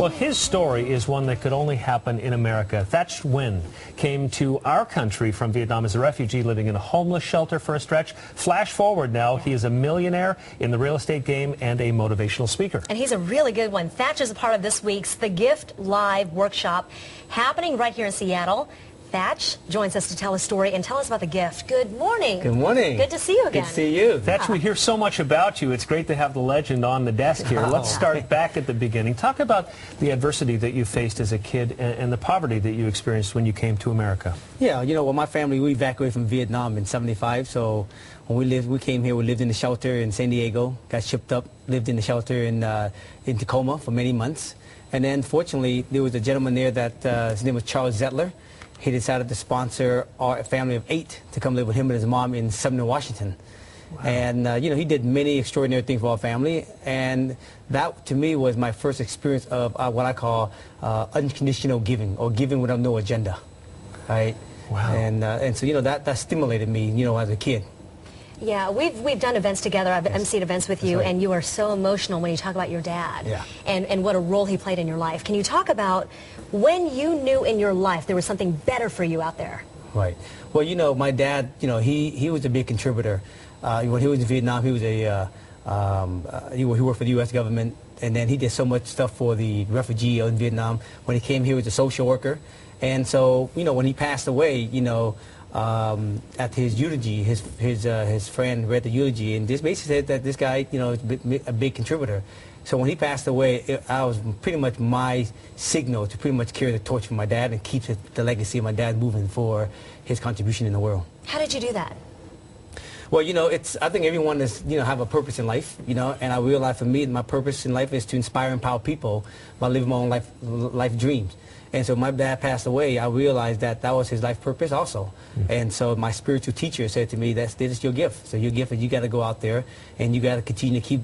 Well, his story is one that could only happen in America. Thach Nguyen came to our country from Vietnam as a refugee living in a homeless shelter for a stretch. Flash forward now, he is a millionaire in the real estate game and a motivational speaker. And he's a really good one. Thach is a part of this week's The Gift Live workshop happening right here in Seattle. Thach joins us to tell his story and tell us about the gift. Good morning. Good morning. Good to see you again. Good to see you. Thach, we hear so much about you. It's great to have the legend on the desk here. Let's start back at the beginning. Talk about the adversity that you faced as a kid and the poverty that you experienced when you came to America. Yeah, you know, well, my family, we evacuated from Vietnam in '75, so when we came here, we lived in the shelter in San Diego, got shipped up, lived in the shelter in Tacoma for many months. And then, fortunately, there was a gentleman there that, his name was Charles Zettler. He decided to sponsor a family of 8 to come live with him and his mom in Sumner, Washington. Wow. And, you know, he did many extraordinary things for our family. And that, to me, was my first experience of what I call unconditional giving, or giving without no agenda. Right? Wow. And so, you know, that stimulated me, you know, as a kid. Yeah, we've done events together. I've emceed events with you, and you are so emotional when you talk about your dad and what a role he played in your life. Can you talk about when you knew in your life there was something better for you out there? Right. Well, you know, my dad, you know, he was a big contributor. When he was in Vietnam, he was he worked for the U.S. government, and then he did so much stuff for the refugee in Vietnam. When he came here, he was a social worker. And so, you know, when he passed away, you know, at his eulogy, his friend read the eulogy, and this basically said that this guy, you know, is a big contributor. So when he passed away, I was pretty much my signal to pretty much carry the torch for my dad and keep the legacy of my dad moving for his contribution in the world. How did you do that? Well, you know, I think everyone is, you know, have a purpose in life, you know, and I realized for me, my purpose in life is to inspire and empower people by living my own life dreams. And so my dad passed away, I realized that was his life purpose also. And so my spiritual teacher said to me, this is your gift. So your gift is you got to go out there and you got to continue to keep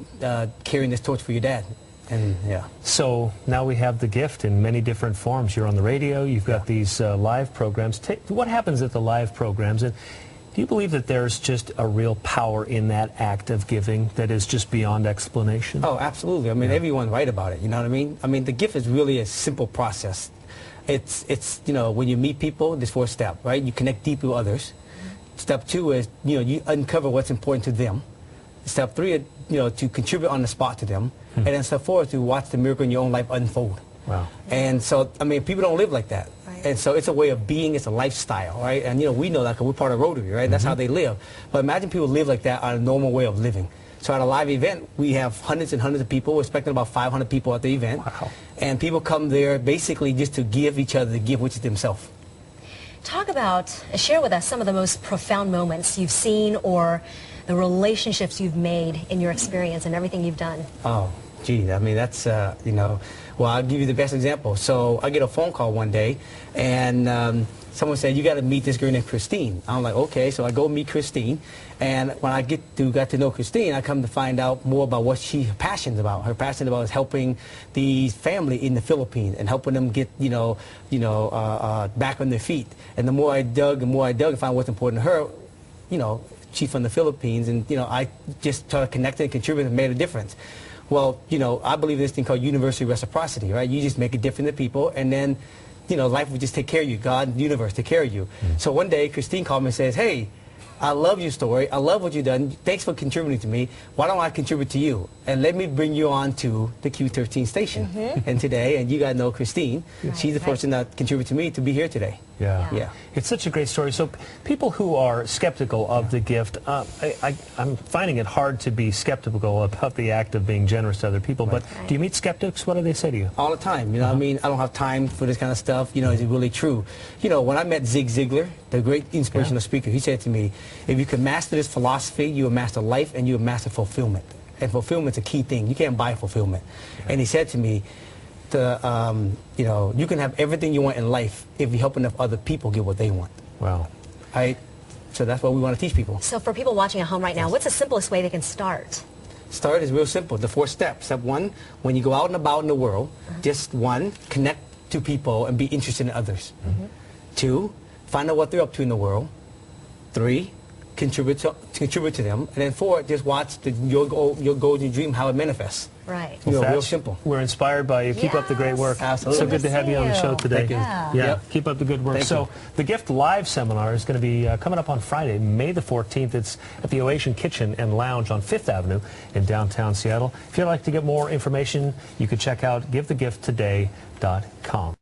carrying this torch for your dad. And yeah. So now we have the gift in many different forms. You're on the radio, you've got these live programs. What happens at the live programs? And do you believe that there's just a real power in that act of giving that is just beyond explanation? Oh, absolutely. I mean, everyone's right about it, you know what I mean? I mean, the gift is really a simple process. It's you know, when you meet people, there's 4 steps, right? You connect deeply with others. Step 2 is, you know, you uncover what's important to them. Step 3 is, you know, to contribute on the spot to them. And then step 4 is to watch the miracle in your own life unfold. Wow. And so, I mean, people don't live like that. Right. And so it's a way of being, it's a lifestyle, right? And, you know, we know that because we're part of Rotary, right? That's how they live. But imagine people live like that on a normal way of living. So at a live event, we have hundreds and hundreds of people. We're expecting about 500 people at the event. Wow. And people come there basically just to give each other the gift, which is themselves. Talk about, share with us some of the most profound moments you've seen or the relationships you've made in your experience and everything you've done. Oh, gee, I mean, that's, you know, well, I'll give you the best example. So I get a phone call one day, and someone said, you got to meet this girl named Christine. I'm like, okay, so I go meet Christine, and when I got to know Christine, I come to find out more about what she's passionate about. Her passion about is helping the family in the Philippines and helping them get, back on their feet. And the more I dug and found what's important to her, you know, she's from the Philippines, and, you know, I just started connecting and contributing and made a difference. Well, you know, I believe in this thing called universal reciprocity, right? You just make a difference to people, and then, you know, life will just take care of you. God, the universe, take care of you. So one day, Christine called me and says, hey, I love your story. I love what you've done. Thanks for contributing to me. Why don't I contribute to you? And let me bring you on to the Q13 station. And today, and you guys know Christine, she's the person that contributed to me to be here today. Yeah. It's such a great story. So people who are skeptical of the gift, I'm finding it hard to be skeptical about the act of being generous to other people. But do you meet skeptics? What do they say to you? All the time. You know, I mean, I don't have time for this kind of stuff. You know, is it really true? You know, when I met Zig Ziglar, the great inspirational speaker, he said to me, if you can master this philosophy, you will master life and you will master fulfillment. And fulfillment's a key thing. You can't buy fulfillment. And he said to me, you know, you can have everything you want in life if you help enough other people get what they want. Wow. So that's what we want to teach people. So for people watching at home right now, what's the simplest way they can start? Start is real simple. The 4 steps. Step 1, when you go out and about in the world, just 1, connect to people and be interested in others. 2, find out what they're up to in the world. 3, contribute to them. And then 4, just watch your goals and dream, how it manifests. Right. You know, Thach, real simple. We're inspired by you. Keep up the great work. Absolutely. So good to have you on the show today. Thank you. Yeah. Yep. Keep up the good work. So the Gift Live seminar is going to be coming up on Friday, May the 14th. It's at the Oasian Kitchen and Lounge on 5th Avenue in downtown Seattle. If you'd like to get more information, you could check out givethegiftoday.com.